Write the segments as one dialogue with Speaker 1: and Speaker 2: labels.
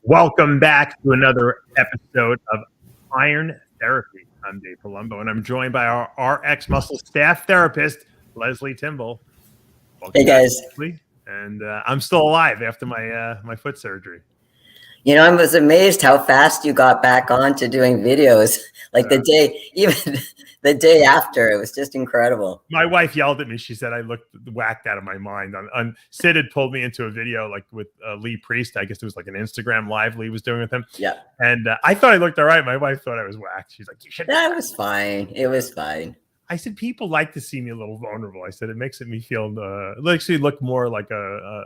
Speaker 1: Welcome back to another episode of Iron Therapy. I'm Dave Palumbo, and I'm joined by our RX Muscle staff therapist, Lesley Timbol.
Speaker 2: Hey guys.
Speaker 1: Lesley. And I'm still alive after my foot surgery.
Speaker 2: You know, I was amazed how fast you got back on to doing videos. Like even the day after, it was just incredible.
Speaker 1: My wife yelled at me. She said I looked whacked out of my mind. Sid had pulled me into a video like with Lee Priest. I guess it was like an Instagram live Lee was doing with him.
Speaker 2: Yeah.
Speaker 1: And I thought I looked all right. My wife thought I was whacked. She's like, you should.
Speaker 2: That was fine. It was fine.
Speaker 1: I said, people like to see me a little vulnerable. I said, it makes me feel, makes me look more like a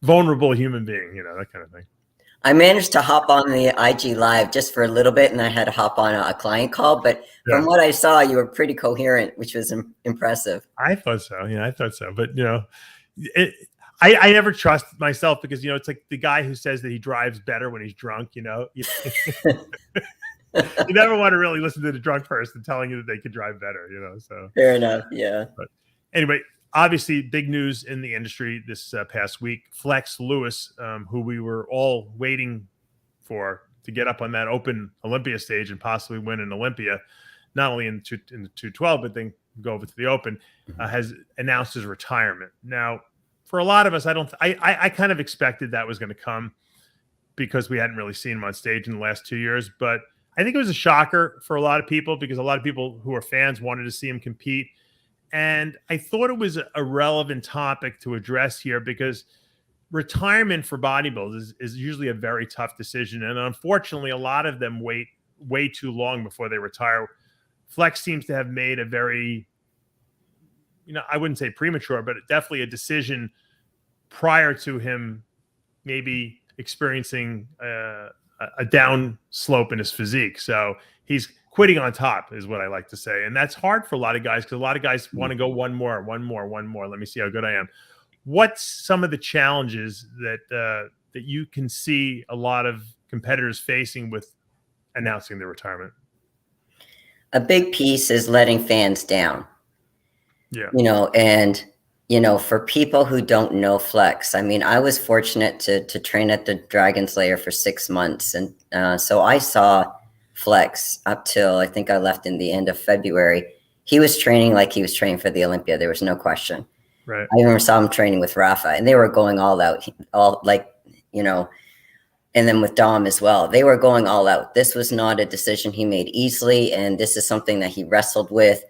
Speaker 1: vulnerable human being, you know, that kind of thing.
Speaker 2: I managed to hop on the IG live just for a little bit, and I had to hop on a client call. But from what I saw, you were pretty coherent, which was impressive.
Speaker 1: I thought so. Yeah, I thought so. But, you know, I never trust myself because, you know, it's like the guy who says that he drives better when he's drunk, you know. You never want to really listen to the drunk person telling you that they could drive better, you know. So
Speaker 2: fair enough. Yeah.
Speaker 1: But anyway, obviously big news in the industry this past week. Flex Lewis, who we were all waiting for to get up on that open Olympia stage and possibly win an Olympia, not only in the 212, but then go over to the open, has announced his retirement. Now, for a lot of us, I kind of expected that was going to come because we hadn't really seen him on stage in the last 2 years, but I think it was a shocker for a lot of people because a lot of people who are fans wanted to see him compete. And I thought it was a relevant topic to address here because retirement for bodybuilders is usually a very tough decision. And unfortunately, a lot of them wait way too long before they retire. Flex seems to have made a very, you know, I wouldn't say premature, but definitely a decision prior to him maybe experiencing a down slope in his physique. So he's quitting on top is what I like to say. And that's hard for a lot of guys because a lot of guys want to go one more. Let me see how good I am. What's some of the challenges that you can see a lot of competitors facing with announcing their retirement?
Speaker 2: A big piece is letting fans down.
Speaker 1: Yeah.
Speaker 2: You know, and you know, for people who don't know Flex, I mean, I was fortunate to train at the Dragon Slayer for 6 months. And so I saw Flex up till I think I left in the end of February. He was training like he was training for the Olympia. There was no question.
Speaker 1: Right.
Speaker 2: I even saw him training with Rafa, and they were going all out, all like, you know, and then with Dom as well. They were going all out. This was not a decision he made easily, and this is something that he wrestled with.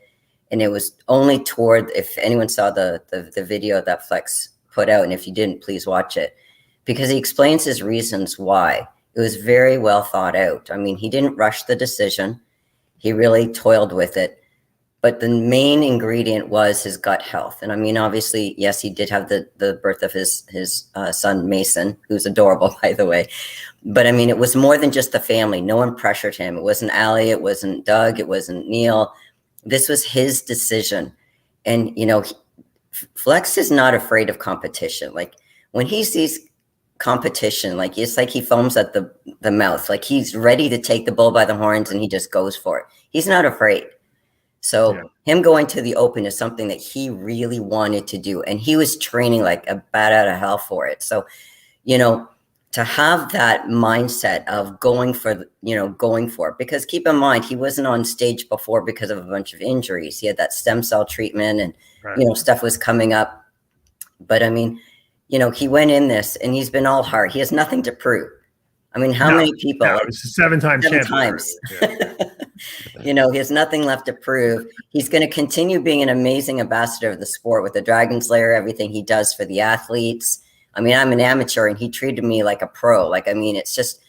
Speaker 2: And it was only toward, if anyone saw the video that Flex put out, and if you didn't, please watch it, because he explains his reasons why. It was very well thought out. I mean, he didn't rush the decision. He really toiled with it. But the main ingredient was his gut health. And I mean, obviously, yes, he did have the birth of his son, Mason, who's adorable, by the way. But I mean, it was more than just the family. No one pressured him. It wasn't Ali. It wasn't Doug. It wasn't Neil. This was his decision. And, you know, Flex is not afraid of competition. Like when he sees competition, like it's like he foams at the mouth, like he's ready to take the bull by the horns and he just goes for it. He's not afraid. So him going to the open is something that he really wanted to do. And he was training like a bat out of hell for it. So, you know, to have that mindset of going for it, because keep in mind, he wasn't on stage before because of a bunch of injuries. He had that stem cell treatment and, you know, stuff was coming up. But I mean, you know, he went in this and he's been all heart. He has nothing to prove. I mean, how many people?
Speaker 1: No, it's a seven-time champion.
Speaker 2: Yeah. You know, he has nothing left to prove. He's going to continue being an amazing ambassador of the sport with the Dragon Slayer, everything he does for the athletes. I mean, I'm an amateur and he treated me like a pro. Like, I mean, it's just,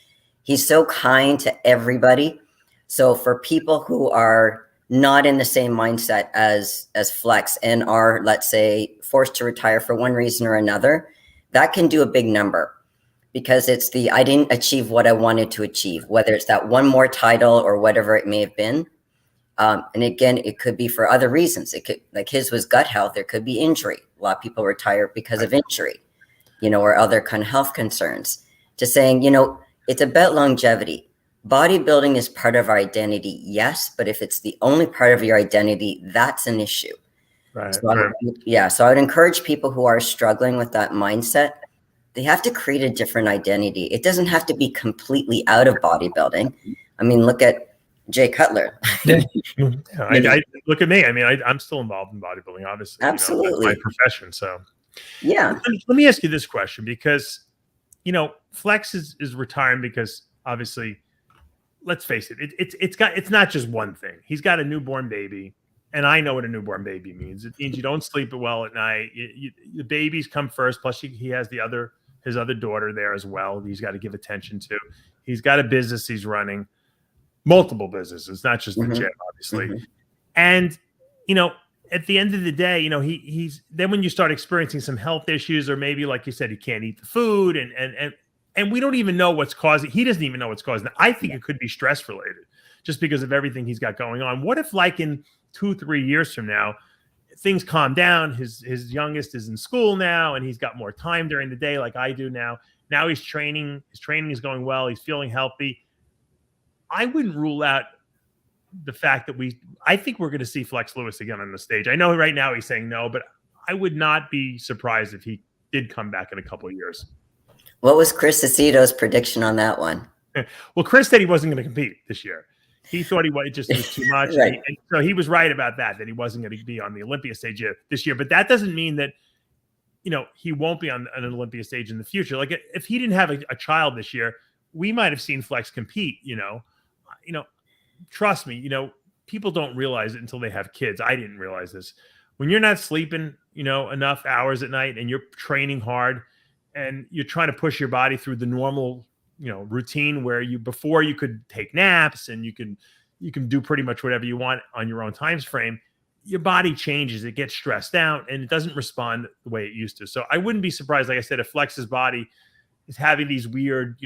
Speaker 2: he's so kind to everybody. So for people who are not in the same mindset as Flex and are, let's say, forced to retire for one reason or another, that can do a big number because it's I didn't achieve what I wanted to achieve, whether it's that one more title or whatever it may have been. And again, it could be for other reasons. It could, like his was gut health. There could be injury. A lot of people retire because of injury, you know, or other kind of health concerns. Just saying, you know, it's about longevity. Bodybuilding is part of our identity, yes, but if it's the only part of your identity, that's an issue.
Speaker 1: Right.
Speaker 2: So so I would encourage people who are struggling with that mindset. they have to create a different identity. It doesn't have to be completely out of bodybuilding. I mean, look at Jay Cutler.
Speaker 1: I look at me. I mean, I'm still involved in bodybuilding, obviously.
Speaker 2: Absolutely.
Speaker 1: That's my profession. So
Speaker 2: yeah.
Speaker 1: Let me ask you this question, because, Flex is retiring because obviously, let's face it, it's not just one thing. He's got a newborn baby, and I know what a newborn baby means. It means you don't sleep well at night. The babies come first. Plus, he has his other daughter there as well. He's got to give attention to. He's got a business he's running, multiple businesses, not just the gym, obviously. And at the end of the day, he's then when you start experiencing some health issues, or maybe like you said, he can't eat the food, and we don't even know what's causing. He doesn't even know what's causing it. I think it could be stress related, just because of everything he's got going on. What if, like, in 2-3 years from now, things calm down? His youngest is in school now, and he's got more time during the day, like I do now. Now he's training. His training is going well. He's feeling healthy. I wouldn't rule out the fact that I think we're going to see Flex Lewis again on the stage. I know right now he's saying no, but I would not be surprised if he did come back in a couple of years.
Speaker 2: What was Chris Aceto's prediction on that one?
Speaker 1: Well, Chris said he wasn't going to compete this year. He thought it was too much.
Speaker 2: Right.
Speaker 1: And so he was right about that he wasn't going to be on the Olympia stage this year. But that doesn't mean that, he won't be on an Olympia stage in the future. Like, if he didn't have a child this year, we might have seen Flex compete, trust me, people don't realize it until they have kids. I didn't realize this. When you're not sleeping, enough hours at night, and you're training hard, and you're trying to push your body through the normal, routine where before you could take naps and you can do pretty much whatever you want on your own time frame, your body changes. It gets stressed out and it doesn't respond the way it used to. So I wouldn't be surprised, like I said, if Flex's body is having these weird,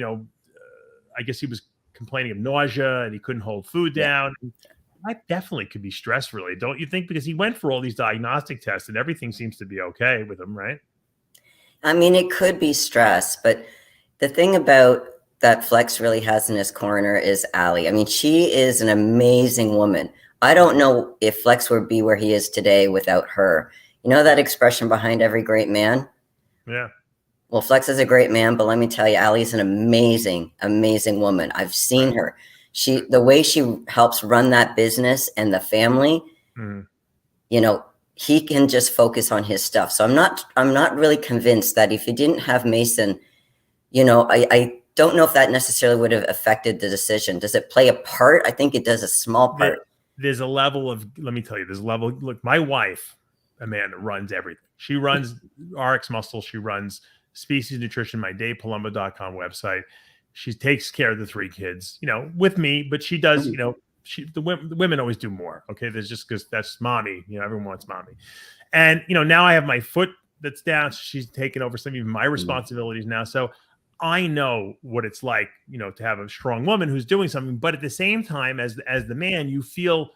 Speaker 1: I guess he was complaining of nausea and he couldn't hold food down. That definitely could be stress related, don't you think? Because he went for all these diagnostic tests and everything seems to be okay with him, right?
Speaker 2: I mean, it could be stress, but the thing about that Flex really has in his corner is Allie. I mean, she is an amazing woman. I don't know if Flex would be where he is today without her. You know that expression, behind every great man?
Speaker 1: Yeah.
Speaker 2: Well, Flex is a great man, but let me tell you, Allie's an amazing, amazing woman. I've seen her. The way she helps run that business and the family, he can just focus on his stuff. So I'm not really convinced that if he didn't have Mason, I don't know if that necessarily would have affected the decision. Does it play a part? I think it does a small part.
Speaker 1: There's a level of, let me tell you, look, my wife, Amanda, runs everything. She runs RX Muscle. She runs Species Nutrition, my DavePalumbo.com website. She takes care of the 3 kids, with me, but she does, the women always do more. Okay. There's just, because that's mommy, everyone wants mommy. And, now I have my foot that's down. So she's taken over some of my responsibilities now. So I know what it's like, to have a strong woman who's doing something, but at the same time, as the man, you feel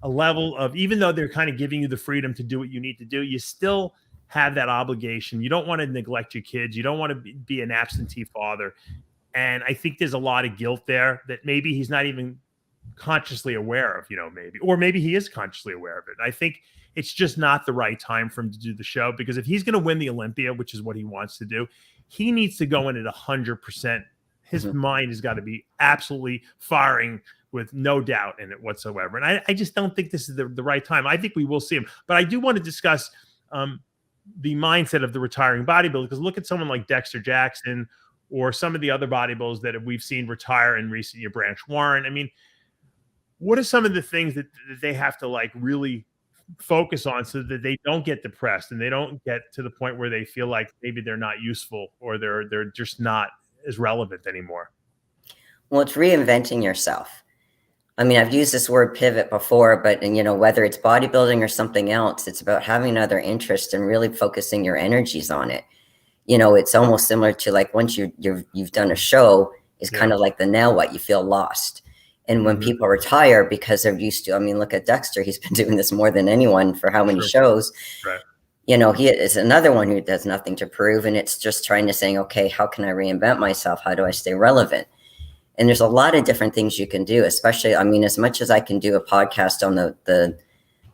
Speaker 1: a level of, even though they're kind of giving you the freedom to do what you need to do, you still have that obligation. You don't want to neglect your kids. You don't want to be an absentee father. And I think there's a lot of guilt there that maybe he's not even consciously aware of, or maybe he is consciously aware of it. I think it's just not the right time for him to do the show, because if he's going to win the Olympia, which is what he wants to do, he needs to go in at 100%. His mind has got to be absolutely firing with no doubt in it whatsoever. And I just don't think this is the right time. I think we will see him. But I do want to discuss the mindset of the retiring bodybuilder, because look at someone like Dexter Jackson or some of the other bodybuilders that we've seen retire in recent year, Branch Warren. I mean, what are some of the things that they have to really focus on so that they don't get depressed and they don't get to the point where they feel like maybe they're not useful or they're just not as relevant anymore?
Speaker 2: Well, it's reinventing yourself. I mean, I've used this word pivot before, but whether it's bodybuilding or something else, it's about having another interest and really focusing your energies on it. It's almost similar to once you've done a show, is kind of like the now what, you feel lost. And when people retire because they're used to, I mean, look at Dexter, he's been doing this more than anyone for how many shows.
Speaker 1: Right.
Speaker 2: He is another one who does nothing to prove. And it's just trying to say, okay, how can I reinvent myself? How do I stay relevant? And there's a lot of different things you can do, especially, I mean, as much as I can do a podcast on the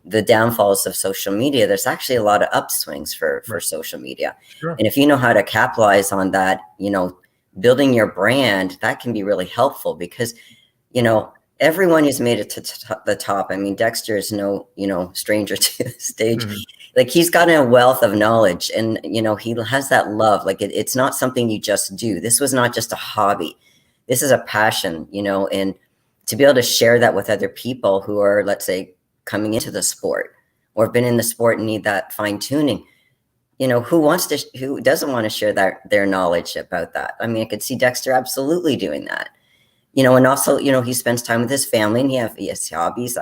Speaker 2: the downfalls of social media, there's actually a lot of upswings for social media.
Speaker 1: Sure.
Speaker 2: And if you know how to capitalize on that, you know, building your brand, that can be really helpful because, you know, everyone has made it to the top. I mean, Dexter is no, you know, stranger to the stage.
Speaker 1: Mm-hmm.
Speaker 2: Like he's got a wealth of knowledge and, you know, he has that love. Like it's not something you just do. This was not just a hobby. This is a passion, you know, and to be able to share that with other people who are, let's say, coming into the sport or have been in the sport and need that fine tuning, you know, who doesn't want to share their knowledge about that? I mean, I could see Dexter absolutely doing that, you know, and also, you know, he spends time with his family and he has hobbies.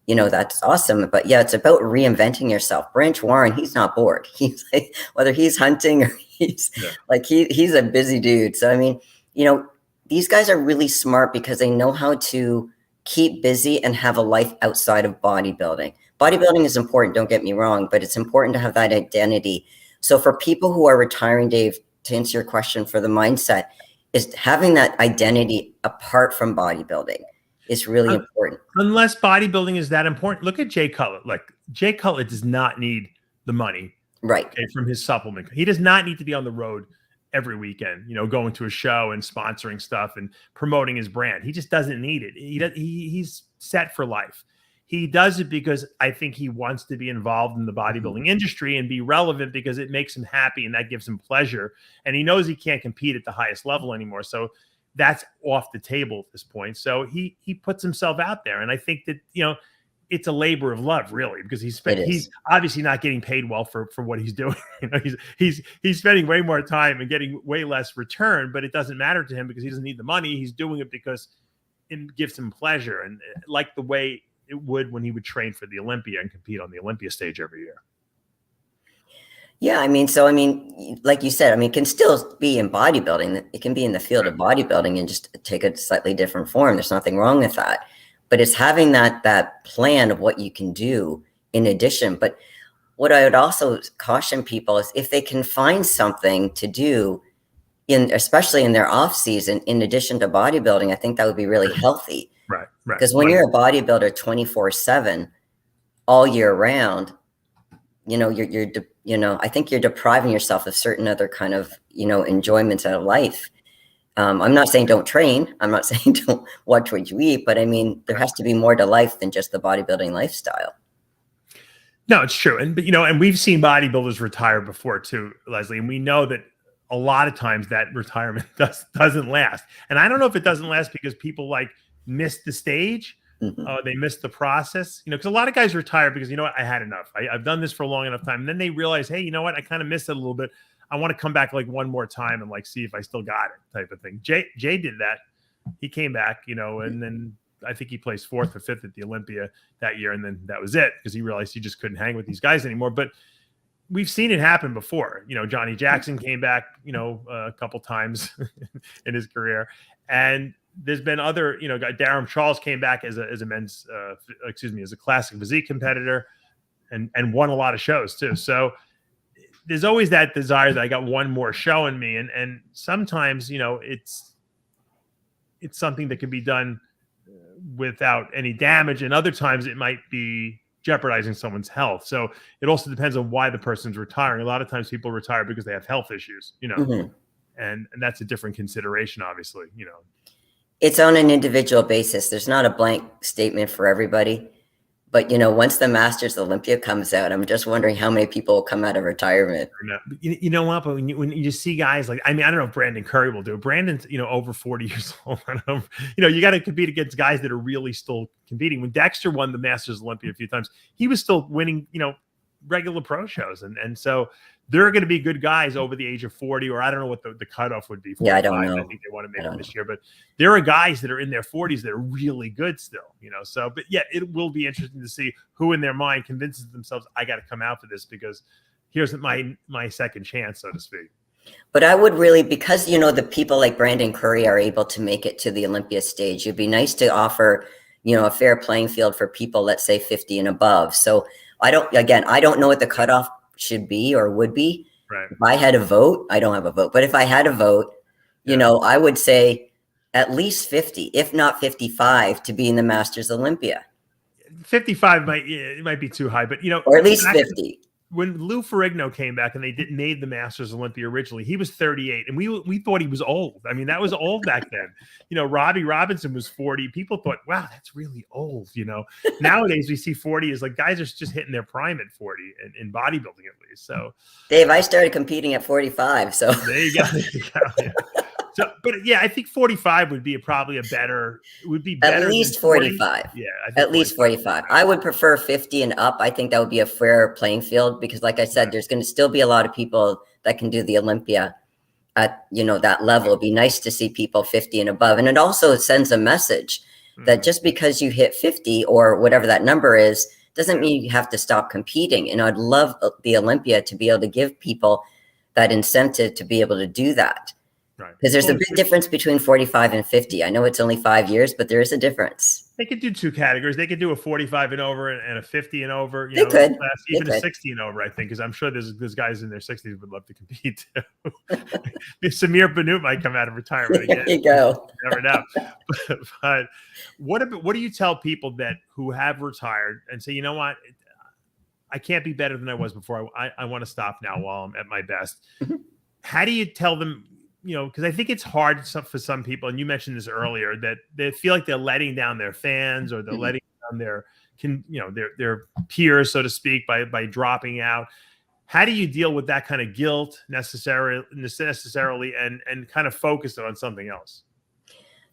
Speaker 2: You know, that's awesome. But yeah, it's about reinventing yourself. Branch Warren, he's not bored. He's like, whether he's hunting or he's like, he's a busy dude. So, I mean, you know, these guys are really smart because they know how to keep busy and have a life outside of bodybuilding. Bodybuilding is important, don't get me wrong, but it's important to have that identity. So for people who are retiring, Dave, to answer your question for the mindset, is having that identity apart from bodybuilding is really important.
Speaker 1: Unless bodybuilding is that important. Look at Jay Cutler. Like Jay Cutler does not need the money from his supplement. He does not need to be on the road every weekend, you know, going to a show and sponsoring stuff and promoting his brand. He just doesn't need it. He's set for life. He does it because I think he wants to be involved in the bodybuilding industry and be relevant because it makes him happy and that gives him pleasure. And he knows he can't compete at the highest level anymore. So that's off the table at this point. So he puts himself out there. And I think that, you know, it's a labor of love, really, because he's obviously not getting paid well for what he's doing. You know, he's spending way more time and getting way less return, but it doesn't matter to him because he doesn't need the money. He's doing it because it gives him pleasure, and like the way it would when he would train for the Olympia and compete on the Olympia stage every year.
Speaker 2: Yeah, I mean, like you said, I mean, it can still be in bodybuilding. It can be in the field of bodybuilding and just take a slightly different form. There's nothing wrong with that. But it's having that plan of what you can do in addition. But what I would also caution people is if they can find something to do especially in their off season, in addition to bodybuilding, I think that would be really healthy.
Speaker 1: Right.
Speaker 2: Because when you're a bodybuilder 24/7 all year round, you know, I think you're depriving yourself of certain other kind of, you know, enjoyments out of life. I'm not saying don't train. I'm not saying don't watch what you eat, but I mean, there has to be more to life than just the bodybuilding lifestyle.
Speaker 1: No, it's true. And, you know, and we've seen bodybuilders retire before too, Lesley, and we know that a lot of times that retirement doesn't last. And I don't know if it doesn't last because people like miss the stage. They miss the process, you know, because a lot of guys retire because, you know what, I had enough. I've done this for a long enough time. And then they realize, hey, you know what, I kind of missed it a little bit. I want to come back like one more time and like see if I still got it type of thing. Jay did that. He came back, you know, and then I think he placed 4th or 5th at the Olympia that year. And then that was it because he realized he just couldn't hang with these guys anymore. But we've seen it happen before. You know, Johnny Jackson came back, you know, a couple times in his career. And there's been other, you know, Darren Charles came back as a men's, as a classic physique competitor and won a lot of shows too. So there's always that desire that I got one more show in me. And sometimes, you know, it's something that can be done without any damage. And other times it might be jeopardizing someone's health. So it also depends on why the person's retiring. A lot of times people retire because they have health issues, you know, and that's a different consideration, obviously, you know.
Speaker 2: It's on an individual basis. There's not a blank statement for everybody. But, you know, once the Masters Olympia comes out, I'm just wondering how many people will come out of retirement.
Speaker 1: You know what? But when you see guys like, I mean, I don't know if Brandon Curry will do it. Brandon's, you know, over 40 years old. I don't know, you know, you got to compete against guys that are really still competing. When Dexter won the Masters Olympia a few times, he was still winning, you know, regular pro shows. And so there are going to be good guys over the age of 40, or I don't know what the cutoff would be. 45.
Speaker 2: Yeah, I don't know.
Speaker 1: I think they want to make it this year, but there are guys that are in their 40s that are really good still, you know. So, but yeah, it will be interesting to see who in their mind convinces themselves, I got to come out for this because here's my second chance, so to speak.
Speaker 2: But I would really, because, you know, the people like Brandon Curry are able to make it to the Olympia stage, it'd be nice to offer, you know, a fair playing field for people, let's say 50 and above. So I don't know what the cutoff should be or would be.
Speaker 1: Right.
Speaker 2: If I had a vote, I don't have a vote, but if I had a vote, you know, I would say at least 50, if not 55, to be in the Masters Olympia.
Speaker 1: 55 might be too high, but
Speaker 2: or at least 50.
Speaker 1: When Lou Ferrigno came back and they made the Masters Olympia originally, he was 38, and we thought he was old. I mean, that was old back then. Robbie Robinson was 40. People thought, wow, that's really old. Nowadays we see 40 as like guys are just hitting their prime at 40 in bodybuilding at least. So,
Speaker 2: Dave, I started competing at 45. So
Speaker 1: there you go. Yeah. So, but yeah, I think 45 would be probably better.
Speaker 2: At least 45.
Speaker 1: Yeah,
Speaker 2: at least 45. I would prefer 50 and up. I think that would be a fair playing field because, like I said, there's going to still be a lot of people that can do the Olympia at that level. It'd be nice to see people 50 and above, and it also sends a message that just because you hit 50 or whatever that number is doesn't mean you have to stop competing. And I'd love the Olympia to be able to give people that incentive to be able to do that.
Speaker 1: Right.
Speaker 2: Because there's a big difference between 45 and 50. I know it's only 5 years, but there is a difference.
Speaker 1: They could do two categories. They could do a 45 and over and a 50 and over.
Speaker 2: They could.
Speaker 1: Even a 60 and over, I think, because I'm sure there's guys in their 60s would love to compete too. Samir Bannout might come out of retirement again.
Speaker 2: There you go.
Speaker 1: Never know. But what do you tell people who have retired and say, you know what? I can't be better than I was before. I want to stop now while I'm at my best. How do you tell them? Because I think it's hard for some people, and you mentioned this earlier, that they feel like they're letting down their fans or they're letting down their peers, so to speak, by dropping out. How do you deal with that kind of guilt necessarily and kind of focus it on something else?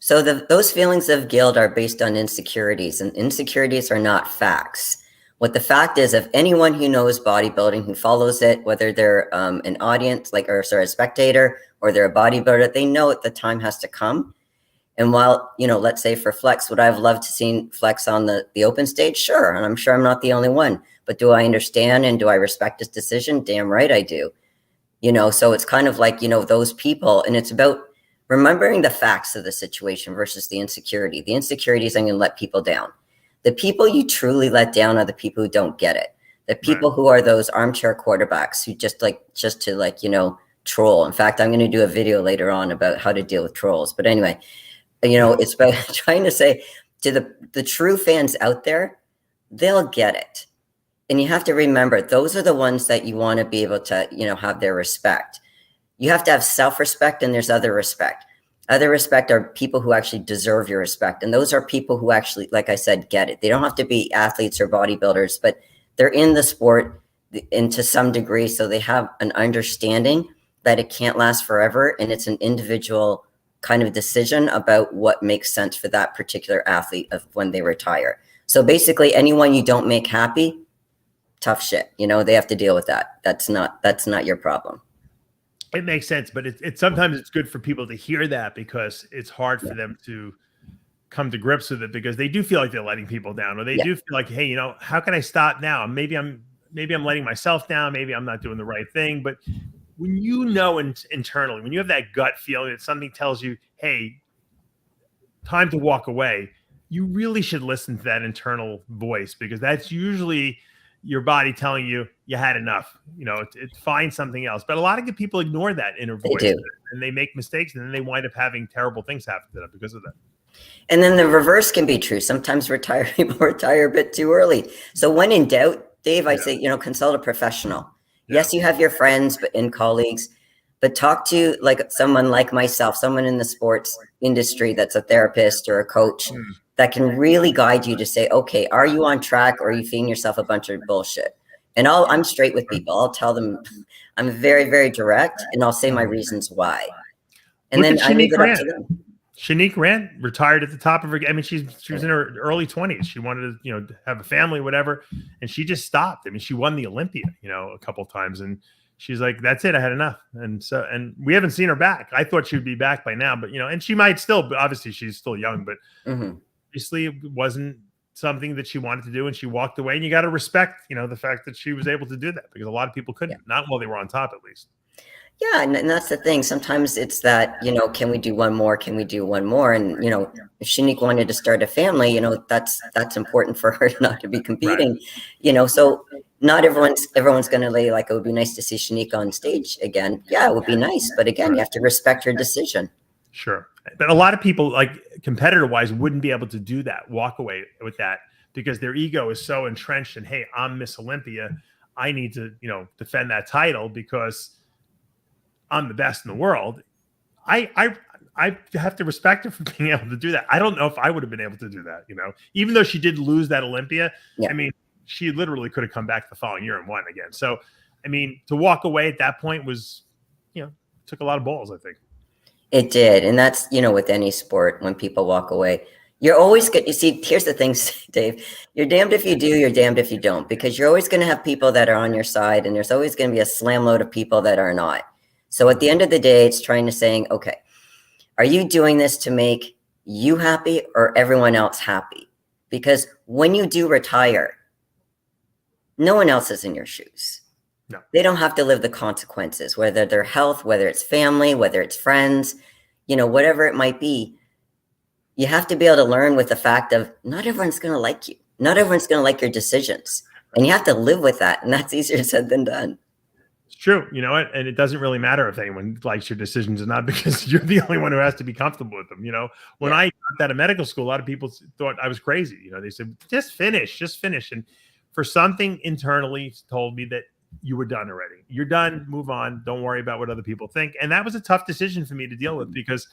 Speaker 2: So those feelings of guilt are based on insecurities, and insecurities are not facts. What the fact is, if anyone who knows bodybuilding, who follows it, whether they're an audience, a spectator, or they're a bodybuilder, they know the time has to come. And while, let's say for Flex, would I have loved to see Flex on the open stage? Sure. And I'm sure I'm not the only one. But do I understand and do I respect his decision? Damn right I do. So it's kind of like, those people. And it's about remembering the facts of the situation versus the insecurity. The insecurity is I'm going to let people down. The people you truly let down are the people who don't get it. The people who are those armchair quarterbacks who just to troll. In fact, I'm going to do a video later on about how to deal with trolls. But anyway, it's about trying to say to the true fans out there, they'll get it. And you have to remember, those are the ones that you want to be able to, have their respect. You have to have self-respect, and there's other respect. Other respect are people who actually deserve your respect. And those are people who actually, like I said, get it. They don't have to be athletes or bodybuilders, but they're in the sport and to some degree. So they have an understanding that it can't last forever. And it's an individual kind of decision about what makes sense for that particular athlete of when they retire. So basically anyone you don't make happy, tough shit. They have to deal with that. That's not your problem.
Speaker 1: It makes sense, but it's sometimes it's good for people to hear that because it's hard for them to come to grips with it because they do feel like they're letting people down, or they do feel like, hey, how can I stop now? Maybe I'm letting myself down. Maybe I'm not doing the right thing. But when internally, when you have that gut feeling that something tells you, hey, time to walk away, you really should listen to that internal voice because that's usually your body telling you had enough, find something else. But a lot of people ignore that inner voice and they make mistakes and then they wind up having terrible things happen to them because of that.
Speaker 2: And then the reverse can be true. Sometimes people retire a bit too early. So when in doubt, Dave, I say, consult a professional. Yeah. Yes, you have your friends and colleagues, but talk to someone like myself, someone in the sports industry that's a therapist or a coach that can really guide you to say, okay, are you on track or are you feeding yourself a bunch of bullshit? And I'm straight with people. I'll tell them I'm very, very direct and I'll say my reasons why. And then I leave it up to them.
Speaker 1: Shanique Rand retired at the top of her. I mean, she was in her early 20s. She wanted to, have a family, whatever. And she just stopped. I mean, she won the Olympia, a couple of times. And she's like, that's it. I had enough. And we haven't seen her back. I thought she'd be back by now, but, and she might still, but obviously she's still young, but obviously it wasn't something that she wanted to do. And she walked away, and you got to respect, the fact that she was able to do that because a lot of people couldn't, not while they were on top, at least.
Speaker 2: Yeah. And that's the thing. Sometimes it's that, can we do one more? Can we do one more? And, if Shanique wanted to start a family, that's important for her not to be competing, so not everyone's going to lay it would be nice to see Shanique on stage again. Yeah, it would be nice. But again, you have to respect her decision.
Speaker 1: Sure. But a lot of people, competitor wise, wouldn't be able to do that, walk away with that. because their ego is so entrenched in, hey, I'm Miss Olympia. I need to, defend that title because I'm the best in the world. I have to respect her for being able to do that. I don't know if I would have been able to do that, even though she did lose that Olympia.
Speaker 2: Yeah.
Speaker 1: I mean, she literally could have come back the following year and won again. So, I mean, to walk away at that point was, took a lot of balls, I think.
Speaker 2: It did. And that's, with any sport, when people walk away, you're always good. You see, here's the thing, Dave, you're damned if you do, you're damned if you don't, because you're always going to have people that are on your side, and there's always going to be a slam load of people that are not. So at the end of the day, it's trying to saying, okay, are you doing this to make you happy or everyone else happy? Because when you do retire, no one else is in your shoes.
Speaker 1: No.
Speaker 2: They don't have to live the consequences, whether they're health, whether it's family, whether it's friends, whatever it might be. You have to be able to learn with the fact of not everyone's going to like you. Not everyone's going to like your decisions. And you have to live with that. And that's easier said than done.
Speaker 1: It's true. You know what? And it doesn't really matter if anyone likes your decisions or not, because you're the only one who has to be comfortable with them. When I got out of medical school, a lot of people thought I was crazy. They said, just finish. And for something internally told me that you were done already. You're done. Move on. Don't worry about what other people think. And that was a tough decision for me to deal with, because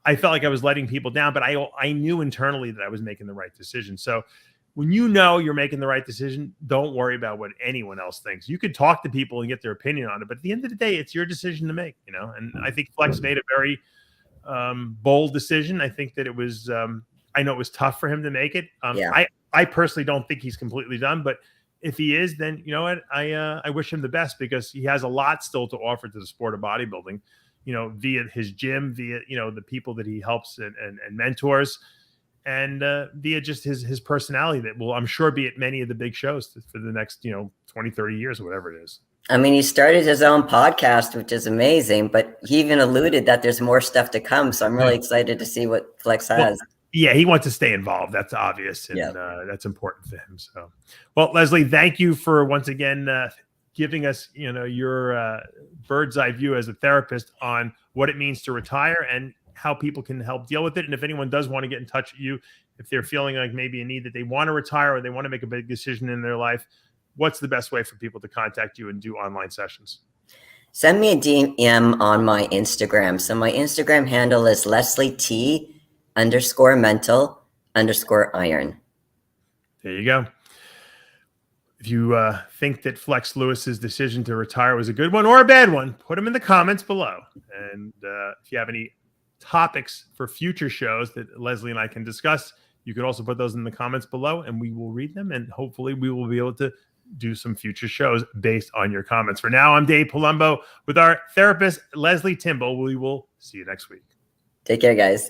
Speaker 1: I felt like I was letting people down, but I knew internally that I was making the right decision. So when you're making the right decision, don't worry about what anyone else thinks. You could talk to people and get their opinion on it, but at the end of the day, it's your decision to make, and I think Flex made a very bold decision. I think that it was, I know it was tough for him to make it. I personally don't think he's completely done, but if he is, then you know what? I wish him the best, because he has a lot still to offer to the sport of bodybuilding, via his gym, via, the people that he helps and mentors, and via just his personality that will, I'm sure, be at many of the big shows for the next, 20, 30 years or whatever it is.
Speaker 2: I mean, he started his own podcast, which is amazing, but he even alluded that there's more stuff to come. So I'm really excited to see what Flex has.
Speaker 1: Well, yeah, he wants to stay involved. That's obvious. And that's important to him. So, well, Lesley, thank you for once again giving us, your bird's eye view as a therapist on what it means to retire and how people can help deal with it. And if anyone does want to get in touch with you, if they're feeling like maybe a need that they want to retire or they want to make a big decision in their life, what's the best way for people to contact you and do online sessions?
Speaker 2: Send me a DM on my Instagram. So my Instagram handle is LesleyT_mental_iron.
Speaker 1: There you go. If you think that Flex Lewis's decision to retire was a good one or a bad one, put them in the comments below. And if you have any topics for future shows that Lesley and I can discuss, you could also put those in the comments below, and we will read them. And hopefully we will be able to do some future shows based on your comments. For now, I'm Dave Palumbo with our therapist, Lesley Timbol. We will see you next week.
Speaker 2: Take care, guys.